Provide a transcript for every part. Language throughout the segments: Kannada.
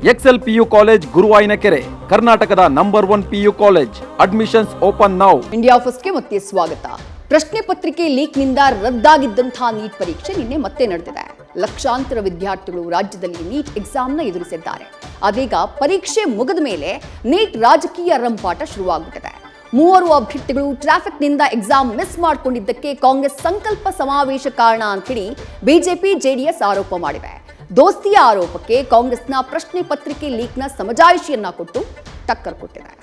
ಎಕ್ಸೆಲ್ ಪಿಯು ಕಾಲೇಜ್ ಗುರುವಾಯಿನಕೆರೆ, ಕರ್ನಾಟಕದ number 1 PU college. Admissions open now. India ಫಸ್ಟ್ಗೆ ಮತ್ತೆ ಸ್ವಾಗತ. ಪ್ರಶ್ನೆ ಪತ್ರಿಕೆ ಲೀಕ್ನಿಂದ ರದ್ದಾಗಿದ್ದಂತಹ ನೀಟ್ ಪರೀಕ್ಷೆ ನಿನ್ನೆ ಮತ್ತೆ ನಡೆದಿದೆ. ಲಕ್ಷಾಂತರ ವಿದ್ಯಾರ್ಥಿಗಳು ರಾಜ್ಯದಲ್ಲಿ ನೀಟ್ ಎಕ್ಸಾಮ್ನ ಎದುರಿಸಿದ್ದಾರೆ. ಅದೀಗ ಪರೀಕ್ಷೆ ಮುಗಿದ ಮೇಲೆ ನೀಟ್ ರಾಜಕೀಯ ರಂಪಾಟ ಶುರುವಾಗ್ಬಿಟ್ಟಿದೆ. 3 ಅಭ್ಯರ್ಥಿಗಳು ಟ್ರಾಫಿಕ್ನಿಂದ ಎಕ್ಸಾಮ್ ಮಿಸ್ ಮಾಡಿಕೊಂಡಿದ್ದಕ್ಕೆ ಕಾಂಗ್ರೆಸ್ ಸಂಕಲ್ಪ ಸಮಾವೇಶ ಕಾರಣ ಅಂತ ಹೇಳಿ ಬಿಜೆಪಿ ಜೆಡಿಎಸ್ ಆರೋಪ ಮಾಡಿವೆ. ದೋಸ್ತಿಯ ಆರೋಪಕ್ಕೆ ಕಾಂಗ್ರೆಸ್ನ ಪ್ರಶ್ನೆ ಪತ್ರಿಕೆ ಲೀಕ್ನ ಸಮಜಾಯಿಷಿಯನ್ನ ಕೊಟ್ಟು ಟಕ್ಕರ್ ಕೊಟ್ಟಿದೆ.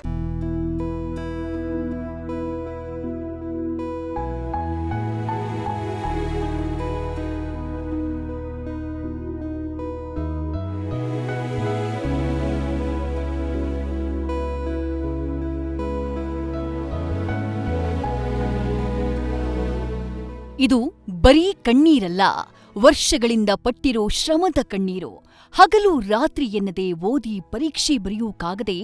ಇದು ಬರೀ ಕಣ್ಣೀರಲ್ಲ, ವರ್ಷಗಳಿಂದ ಪಟ್ಟಿರೋ ಶ್ರಮದ ಕಣ್ಣೀರು. ಹಗಲು ರಾತ್ರಿ ಎನ್ನದೆ ಓದಿ ಪರೀಕ್ಷೆ ಬರೆಯೋಕಾಗದೆ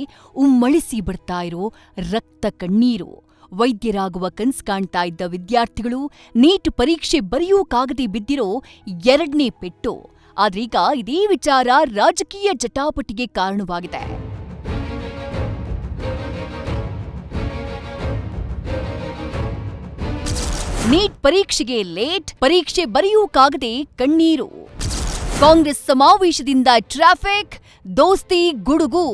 ಉಮ್ಮಳಿಸಿ ಬಿಡ್ತಾ ಇರೋ ರಕ್ತ ಕಣ್ಣೀರು. ವೈದ್ಯರಾಗುವ ಕನ್ಸ್ ಕಾಣ್ತಾ ಇದ್ದ ವಿದ್ಯಾರ್ಥಿಗಳು ನೀಟ್ ಪರೀಕ್ಷೆ ಬರೆಯೋಕಾಗದೆ ಬಿದ್ದಿರೋ 2ನೇ ಪೆಟ್ಟು. ಆದ್ರೀಗ ಇದೇ ವಿಚಾರ ರಾಜಕೀಯ ಜಟಾಪಟಿಗೆ ಕಾರಣವಾಗಿದೆ. ನೀಟ್ ಪರೀಕ್ಷೆಗೆ ಲೇಟ್, ಪರೀಕ್ಷೆ ಬರೆಯೋಕಾಗದೆ ಕಣ್ಣೀರು. ಕಾಂಗ್ರೆಸ್ ಸಮಾವೇಶದಿಂದ ಟ್ರಾಫಿಕ್, ದೋಸ್ತಿ ಗುಡುಗು.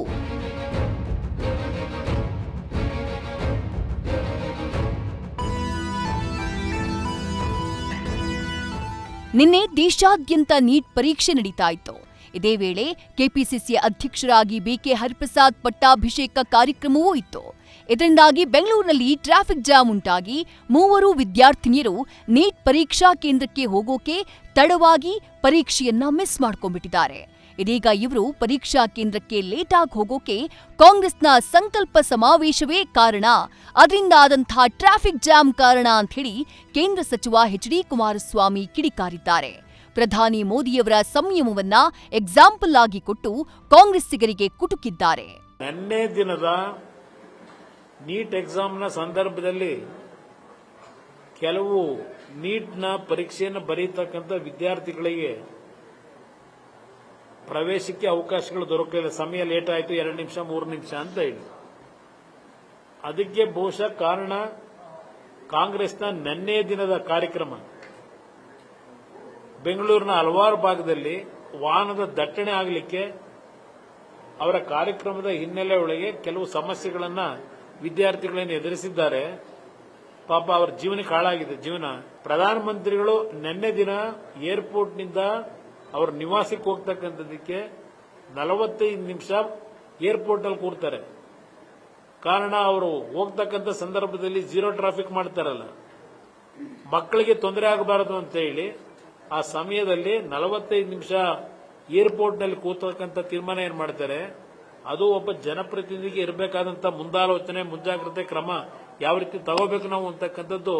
ನಿನ್ನೆ ದೇಶಾದ್ಯಂತ ನೀಟ್ ಪರೀಕ್ಷೆ ನಡೀತಾ ಇತ್ತು. ಇದೇ ವೇಳೆ ಕೆಪಿಸಿಸಿ ಅಧ್ಯಕ್ಷರಾಗಿ ಬಿಕೆ ಹರಿಪ್ರಸಾದ್ ಪಟ್ಟಾಭಿಷೇಕ ಕಾರ್ಯಕ್ರಮವೂ ಇತ್ತು. ಇದರಿಂದಾಗಿ ಬೆಂಗಳೂರಿನಲ್ಲಿ ಟ್ರಾಫಿಕ್ ಜಾಮ್ ಉಂಟಾಗಿ 3 ವಿದ್ಯಾರ್ಥಿನಿಯರು ನೀಟ್ ಪರೀಕ್ಷಾ ಕೇಂದ್ರಕ್ಕೆ ಹೋಗೋಕೆ ತಡವಾಗಿ ಪರೀಕ್ಷೆಯನ್ನ ಮಿಸ್ ಮಾಡ್ಕೊಂಡ್ಬಿಟ್ಟಿದ್ದಾರೆ. ಇದೀಗ ಇವರು ಪರೀಕ್ಷಾ ಕೇಂದ್ರಕ್ಕೆ ಲೇಟಾಗಿ ಹೋಗೋಕೆ ಕಾಂಗ್ರೆಸ್ನ ಸಂಕಲ್ಪ ಸಮಾವೇಶವೇ ಕಾರಣ, ಅದರಿಂದ ಆದಂತಹ ಟ್ರಾಫಿಕ್ ಜಾಮ್ ಕಾರಣ ಅಂತ ಹೇಳಿ ಕೇಂದ್ರ ಸಚಿವ ಎಚ್.ಡಿ. ಕುಮಾರಸ್ವಾಮಿ ಕಿಡಿಕಾರಿದ್ದಾರೆ. ಪ್ರಧಾನಿ ಮೋದಿಯವರ ಸಂಯಮವನ್ನ ಎಕ್ಸಾಂಪಲ್ ಆಗಿ ಕೊಟ್ಟು ಕಾಂಗ್ರೆಸ್ಸಿಗರಿಗೆ ಕುಟುಕಿದ್ದಾರೆ. ನಿನ್ನೆ ದಿನದ ನೀಟ್ ಎಕ್ಸಾಮ್ನ ಸಂದರ್ಭದಲ್ಲಿ ಕೆಲವು ನೀಟ್ನ ಪರೀಕ್ಷೆಯನ್ನು ಬರೀತಕ್ಕಂಥ ವಿದ್ಯಾರ್ಥಿಗಳಿಗೆ ಪ್ರವೇಶಕ್ಕೆ ಅವಕಾಶಗಳು ದೊರಕಲಿಲ್ಲ. ಸಮಯ ಲೇಟ್ ಆಯಿತು, 2 ನಿಮಿಷ 3 ನಿಮಿಷ ಅಂತ ಹೇಳಿ. ಅದಕ್ಕೆ ಬಹುಶಃ ಕಾರಣ ಕಾಂಗ್ರೆಸ್ನ ನಿನ್ನೆ ದಿನದ ಕಾರ್ಯಕ್ರಮ. ಬೆಂಗಳೂರಿನ ಹಲವಾರು ಭಾಗದಲ್ಲಿ ವಾಹನದ ದಟ್ಟಣೆ ಆಗಲಿಕ್ಕೆ ಅವರ ಕಾರ್ಯಕ್ರಮದ ಹಿನ್ನೆಲೆ ಒಳಗೆ ಕೆಲವು ಸಮಸ್ಯೆಗಳನ್ನು ವಿದ್ಯಾರ್ಥಿಗಳನ್ನು ಎದುರಿಸಿದ್ದಾರೆ. ಪಾಪ ಅವರ ಜೀವನಕ್ಕೆ ಹಾಳಾಗಿದೆ ಜೀವನ. ಪ್ರಧಾನಮಂತ್ರಿಗಳು ನಿನ್ನೆ ದಿನ ಏರ್ಪೋರ್ಟ್ನಿಂದ ಅವರ ನಿವಾಸಕ್ಕೆ ಹೋಗ್ತಕ್ಕಂಥದ್ದಕ್ಕೆ 45 ನಿಮಿಷ ಏರ್ಪೋರ್ಟ್ ಅಲ್ಲಿ ಕೂರ್ತಾರೆ. ಕಾರಣ ಅವರು ಹೋಗ್ತಕ್ಕಂಥ ಸಂದರ್ಭದಲ್ಲಿ 0 ಟ್ರಾಫಿಕ್ ಮಾಡ್ತಾರಲ್ಲ, ಮಕ್ಕಳಿಗೆ ತೊಂದರೆ ಆಗಬಾರದು ಅಂತ ಹೇಳಿ ಆ ಸಮಯದಲ್ಲಿ 45 ನಿಮಿಷ ಏರ್ಪೋರ್ಟ್ನಲ್ಲಿ ಕೂತಕ್ಕಂಥ ತೀರ್ಮಾನ ಏನ್ ಮಾಡ್ತಾರೆ. ಅದು ಒಬ್ಬ ಜನಪ್ರತಿನಿಧಿಗೆ ಇರಬೇಕಾದಂತ ಮುಂದಾಲೋಚನೆ, ಮುಂಜಾಗ್ರತೆ ಕ್ರಮ ಯಾವ ರೀತಿ ತಗೋಬೇಕು ನಾವು ಅಂತಕ್ಕಂಥದ್ದು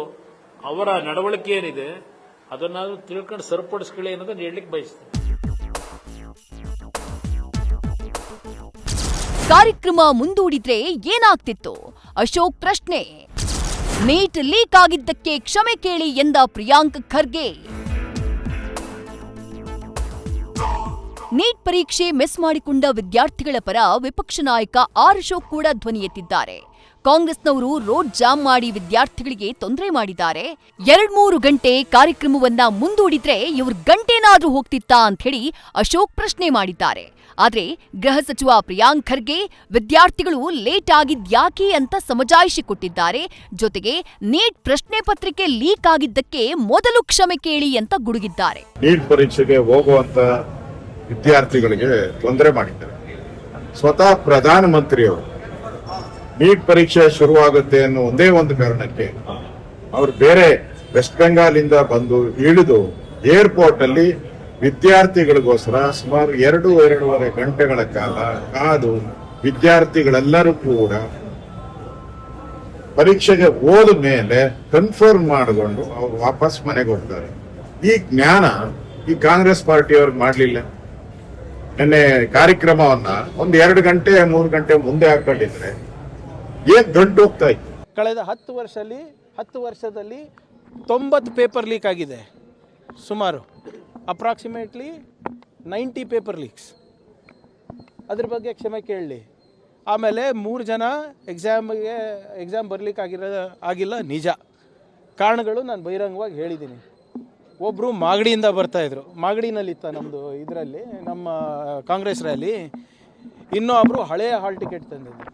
ಅವರ ನಡವಳಿಕೆ ಏನಿದೆ ಅದನ್ನಾದ್ರೂ ತಿಳ್ಕೊಂಡು ಸರಿಪಡಿಸ್ಕೊಳ್ಳಿ ಅನ್ನೋದನ್ನ ಹೇಳಲಿಕ್ಕೆ ಬಯಸ್ತೇನೆ. ಕಾರ್ಯಕ್ರಮ ಮುಂದೂಡಿದ್ರೆ ಏನಾಗ್ತಿತ್ತು? ಅಶೋಕ್ ಪ್ರಶ್ನೆ. ನೀಟ್ ಲೀಕ್ ಆಗಿದ್ದಕ್ಕೆ ಕ್ಷಮೆ ಕೇಳಿ ಎಂದ ಪ್ರಿಯಾಂಕ್ ಖರ್ಗೆ. ನೀಟ್ ಪರೀಕ್ಷೆ ಮಿಸ್ ಮಾಡಿಕೊಂಡ ವಿದ್ಯಾರ್ಥಿಗಳ ಪರ ವಿಪಕ್ಷ ನಾಯಕ ಆರ್ ಅಶೋಕ್ ಕೂಡ ಧ್ವನಿ ಎತ್ತಿದ್ದಾರೆ. ಕಾಂಗ್ರೆಸ್ನವರು ರೋಡ್ ಜಾಮ್ ಮಾಡಿ ವಿದ್ಯಾರ್ಥಿಗಳಿಗೆ ತೊಂದರೆ ಮಾಡಿದ್ದಾರೆ. 2-3 ಗಂಟೆ ಕಾರ್ಯಕ್ರಮವನ್ನ ಮುಂದೂಡಿದ್ರೆ ಇವ್ರ ಗಂಟೆನಾದ್ರೂ ಹೋಗ್ತಿತ್ತಾ ಅಂತ ಹೇಳಿ ಅಶೋಕ್ ಪ್ರಶ್ನೆ ಮಾಡಿದ್ದಾರೆ. ಆದ್ರೆ ಗೃಹ ಸಚಿವ ಪ್ರಿಯಾಂಕ್ ಖರ್ಗೆ ವಿದ್ಯಾರ್ಥಿಗಳು ಲೇಟ್ ಆಗಿದ್ಯಾಕೆ ಅಂತ ಸಮಜಾಯಿಷಿ ಕೊಟ್ಟಿದ್ದಾರೆ. ಜೊತೆಗೆ ನೀಟ್ ಪ್ರಶ್ನೆ ಪತ್ರಿಕೆ ಲೀಕ್ ಆಗಿದ್ದಕ್ಕೆ ಮೊದಲು ಕ್ಷಮೆ ಕೇಳಿ ಅಂತ ಗುಡುಗಿದ್ದಾರೆ. ನೀಟ್ ಪರೀಕ್ಷೆಗೆ ಹೋಗುವಂತ ವಿದ್ಯಾರ್ಥಿಗಳಿಗೆ ತೊಂದರೆ ಮಾಡಿದ್ದಾರೆ. ಸ್ವತಃ ಪ್ರಧಾನಮಂತ್ರಿಯವರು ನೀಟ್ ಪರೀಕ್ಷೆ ಶುರುವಾಗುತ್ತೆ ಅನ್ನೋ ಒಂದೇ ಒಂದು ಕಾರಣಕ್ಕೆ ಅವರು ಬೇರೆ ವೆಸ್ಟ್ ಬೆಂಗಾಲಿಂದ ಬಂದು ಇಳಿದು ಏರ್ಪೋರ್ಟ್ ಅಲ್ಲಿ ವಿದ್ಯಾರ್ಥಿಗಳಿಗೋಸ್ಕರ ಸುಮಾರು 2-2.5 ಗಂಟೆಗಳ ಕಾಲ ಕಾದು ವಿದ್ಯಾರ್ಥಿಗಳೆಲ್ಲರೂ ಕೂಡ ಪರೀಕ್ಷೆಗೆ ಹೋದ ಮೇಲೆ ಕನ್ಫರ್ಮ್ ಮಾಡಿಕೊಂಡು ಅವ್ರು ವಾಪಸ್ ಮನೆಗೆ ಹೋಗ್ತಾರೆ. ಈ ಜ್ಞಾನ ಈ ಕಾಂಗ್ರೆಸ್ ಪಾರ್ಟಿಯವ್ರಿಗೆ ಮಾಡಲಿಲ್ಲ. ನಿನ್ನೆ ಕಾರ್ಯಕ್ರಮವನ್ನ 1-2 ಗಂಟೆ 3 ಗಂಟೆ ಮುಂದೆ ಹಾಕೊಂಡಿದ್ರೆ ಏನ್ ಗಂಟು ಹೋಗ್ತಾ ಇತ್ತು. ಕಳೆದ 10 ವರ್ಷದಲ್ಲಿ 90 ಪೇಪರ್ ಲೀಕ್ ಆಗಿದೆ. ಸುಮಾರು ಅಪ್ರಾಕ್ಸಿಮೇಟ್ಲಿ 90 ಪೇಪರ್ ಲೀಕ್ಸ್. ಅದ್ರ ಬಗ್ಗೆ ಕ್ಷಮೆ ಕೇಳಲಿ. ಆಮೇಲೆ 3 ಜನ ಎಕ್ಸಾಮ್ ಬರಲಿಕ್ಕೆ ಆಗಿಲ್ಲ ನಿಜ. ಕಾರಣಗಳು ನಾನು ಬಹಿರಂಗವಾಗಿ ಹೇಳಿದ್ದೀನಿ. ಒಬ್ಬರು ಮಾಗಡಿಯಿಂದ ಬರ್ತಾಯಿದ್ರು, ಮಾಗಡಿನಲ್ಲಿತ್ತ ನಮ್ಮದು ಇದರಲ್ಲಿ ನಮ್ಮ ಕಾಂಗ್ರೆಸ್ ರ್ಯಾಲಿ. ಇನ್ನೂ ಒಬ್ಬರು ಹಳೆಯ ಹಾಲ್ ಟಿಕೆಟ್ ತಂದಿದ್ರು,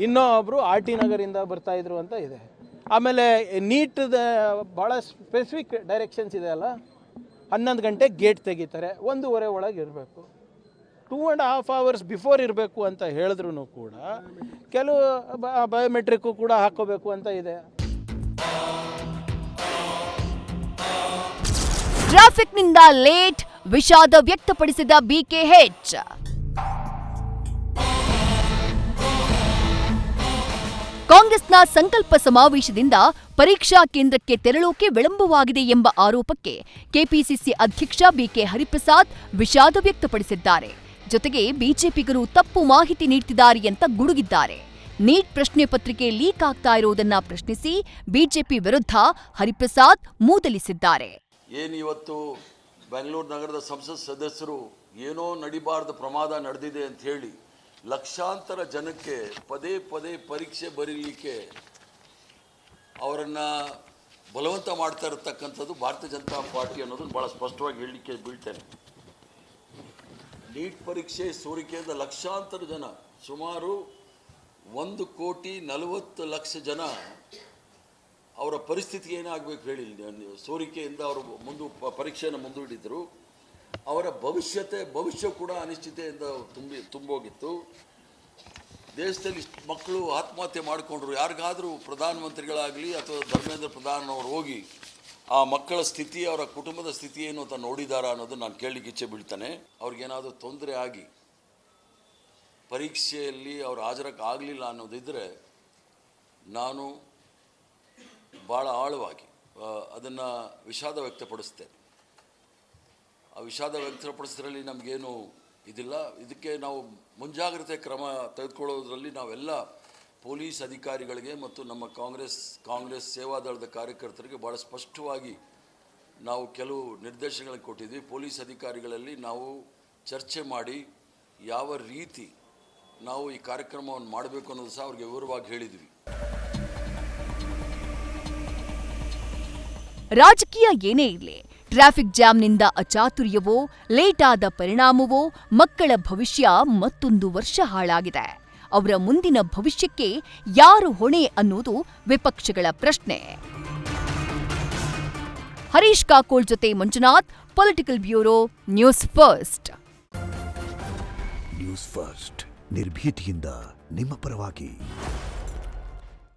ಇನ್ನೂ ಒಬ್ಬರು ಆರ್ ಟಿ ನಗರಿಂದ ಬರ್ತಾಯಿದ್ರು ಅಂತ ಇದೆ. ಆಮೇಲೆ ನೀಟ್ದ ಭಾಳ ಸ್ಪೆಸಿಫಿಕ್ ಡೈರೆಕ್ಷನ್ಸ್ ಇದೆ ಅಲ್ಲ, 11 ಗಂಟೆಗೆ ಗೇಟ್ ತೆಗಿತಾರೆ, 1:30 ಒಳಗೆ ಇರಬೇಕು, 2.5 hours ಬಿಫೋರ್ ಇರಬೇಕು ಅಂತ ಹೇಳಿದ್ರು ಕೂಡ ಕೆಲವು ಬಯೋಮೆಟ್ರಿಕ್ಕು ಕೂಡ ಹಾಕೋಬೇಕು ಅಂತ ಇದೆ. ಟ್ರಾಫಿಕ್ನಿಂದ ಲೇಟ್, ವಿಷಾದ ವ್ಯಕ್ತಪಡಿಸಿದ ಬಿಕೆಎಚ್. ಕಾಂಗ್ರೆಸ್ನ ಸಂಕಲ್ಪ ಸಮಾವೇಶದಿಂದ ಪರೀಕ್ಷಾ ಕೇಂದ್ರಕ್ಕೆ ತೆರಳೋಕೆ ವಿಳಂಬವಾಗಿದೆ ಎಂಬ ಆರೋಪಕ್ಕೆ ಕೆಪಿಸಿಸಿ ಅಧ್ಯಕ್ಷ ಬಿಕೆ ಹರಿಪ್ರಸಾದ್ ವಿಷಾದ ವ್ಯಕ್ತಪಡಿಸಿದ್ದಾರೆ. ಜೊತೆಗೆ ಬಿಜೆಪಿಗರು ತಪ್ಪು ಮಾಹಿತಿ ನೀಡ್ತಿದ್ದಾರೆ ಅಂತ ಗುಡುಗಿದ್ದಾರೆ. ನೀಟ್ ಪ್ರಶ್ನೆ ಪತ್ರಿಕೆ ಲೀಕ್ ಆಗ್ತಾ ಇರೋದನ್ನ ಪ್ರಶ್ನಿಸಿ ಬಿಜೆಪಿ ವಿರುದ್ಧ ಹರಿಪ್ರಸಾದ್ ಮೂದಲಿಸಿದ್ದಾರೆ. ಇವತ್ತು ಬೆಂಗಳೂರು ನಗರದ ಸಂಸತ್ ಸದಸ್ಯರು ಏನೋ ನಡಿಬಾರ್ದ ಪ್ರಮಾದ ನಡೆದಿದೆ ಅಂತ ಹೇಳಿ ಲಕ್ಷಾಂತರ ಜನಕ್ಕೆ ಪದೇ ಪದೇ ಪರೀಕ್ಷೆ ಬರೀಲಿಕ್ಕೆ ಅವರನ್ನು ಬಲವಂತ ಮಾಡ್ತಾ ಇರತಕ್ಕಂಥದ್ದು ಭಾರತೀಯ ಜನತಾ ಪಾರ್ಟಿ ಅನ್ನೋದನ್ನು ಭಾಳ ಸ್ಪಷ್ಟವಾಗಿ ಹೇಳಲಿಕ್ಕೆ ಬೀಳ್ತೇನೆ. ನೀಟ್ ಪರೀಕ್ಷೆ ಸೋರಿಕೆಯಿಂದ ಲಕ್ಷಾಂತರ ಜನ, ಸುಮಾರು 1,40,00,000 ಜನ ಅವರ ಪರಿಸ್ಥಿತಿ ಏನಾಗಬೇಕು ಹೇಳಿ, ಸೋರಿಕೆಯಿಂದ ಅವರು ಪರೀಕ್ಷೆಯನ್ನು ಮುಂದೂಡಿದರು. ಅವರ ಭವಿಷ್ಯ ಕೂಡ ಅನಿಶ್ಚಿತೆಯಿಂದ ತುಂಬೋಗಿತ್ತು. ದೇಶದಲ್ಲಿ ಮಕ್ಕಳು ಆತ್ಮಹತ್ಯೆ ಮಾಡಿಕೊಂಡ್ರು. ಯಾರಿಗಾದರೂ ಪ್ರಧಾನಮಂತ್ರಿಗಳಾಗಲಿ ಅಥವಾ ಧರ್ಮೇಂದ್ರ ಪ್ರಧಾನ್ ಅವರು ಹೋಗಿ ಆ ಮಕ್ಕಳ ಸ್ಥಿತಿ, ಅವರ ಕುಟುಂಬದ ಸ್ಥಿತಿ ಏನು ಅಂತ ನೋಡಿದಾರಾ ಅನ್ನೋದು ನಾನು ಕೇಳಲಿಕ್ಕೆ ಇಚ್ಛೆ ಬೀಳ್ತಾನೆ. ಅವ್ರಿಗೇನಾದರೂ ತೊಂದರೆ ಆಗಿ ಪರೀಕ್ಷೆಯಲ್ಲಿ ಅವ್ರು ಹಾಜರಾಗಲಿಲ್ಲ ಅನ್ನೋದಿದ್ದರೆ ನಾನು ಭಾಳ ಆಳವಾಗಿ ಅದನ್ನು ವಿಷಾದ ವ್ಯಕ್ತಪಡಿಸ್ತೇನೆ. ಆ ವಿಷಾದ ವ್ಯಕ್ತಪಡಿಸೋದ್ರಲ್ಲಿ ನಮಗೇನು ಇದಿಲ್ಲ. ಇದಕ್ಕೆ ನಾವು ಮುಂಜಾಗ್ರತೆ ಕ್ರಮ ತೆಗೆದುಕೊಳ್ಳೋದ್ರಲ್ಲಿ ನಾವೆಲ್ಲ ಪೊಲೀಸ್ ಅಧಿಕಾರಿಗಳಿಗೆ ಮತ್ತು ನಮ್ಮ ಕಾಂಗ್ರೆಸ್ ಸೇವಾದಳದ ಕಾರ್ಯಕರ್ತರಿಗೆ ಭಾಳ ಸ್ಪಷ್ಟವಾಗಿ ನಾವು ಕೆಲವು ನಿರ್ದೇಶನಗಳನ್ನು ಕೊಟ್ಟಿದ್ವಿ. ಪೊಲೀಸ್ ಅಧಿಕಾರಿಗಳಲ್ಲಿ ನಾವು ಚರ್ಚೆ ಮಾಡಿ ಯಾವ ರೀತಿ ನಾವು ಈ ಕಾರ್ಯಕ್ರಮವನ್ನು ಮಾಡಬೇಕು ಅನ್ನೋದು ಸಹ ಅವ್ರಿಗೆ ವಿವರವಾಗಿ ಹೇಳಿದ್ವಿ. ರಾಜಕೀಯ ಏನೇ ಇರಲಿ, ಟ್ರಾಫಿಕ್ ಜಾಮ್ನಿಂದ ಅಚಾತುರ್ಯವೋ, ಲೇಟ್ ಆದ ಪರಿಣಾಮವೋ ಮಕ್ಕಳ ಭವಿಷ್ಯ ಮತ್ತೊಂದು ವರ್ಷ ಹಾಳಾಗಿದೆ. ಅವರ ಮುಂದಿನ ಭವಿಷ್ಯಕ್ಕೆ ಯಾರು ಹೊಣೆ ಅನ್ನೋದು ವಿಪಕ್ಷಗಳ ಪ್ರಶ್ನೆ. ಹರೀಶ್ ಕಾಕೋಳ್ ಜೊತೆ Manjunath, political bureau, news first. News first ನಿರ್ಭೀತಿಯಿಂದ ನಿಮ್ಮ ಪರವಾಗಿ.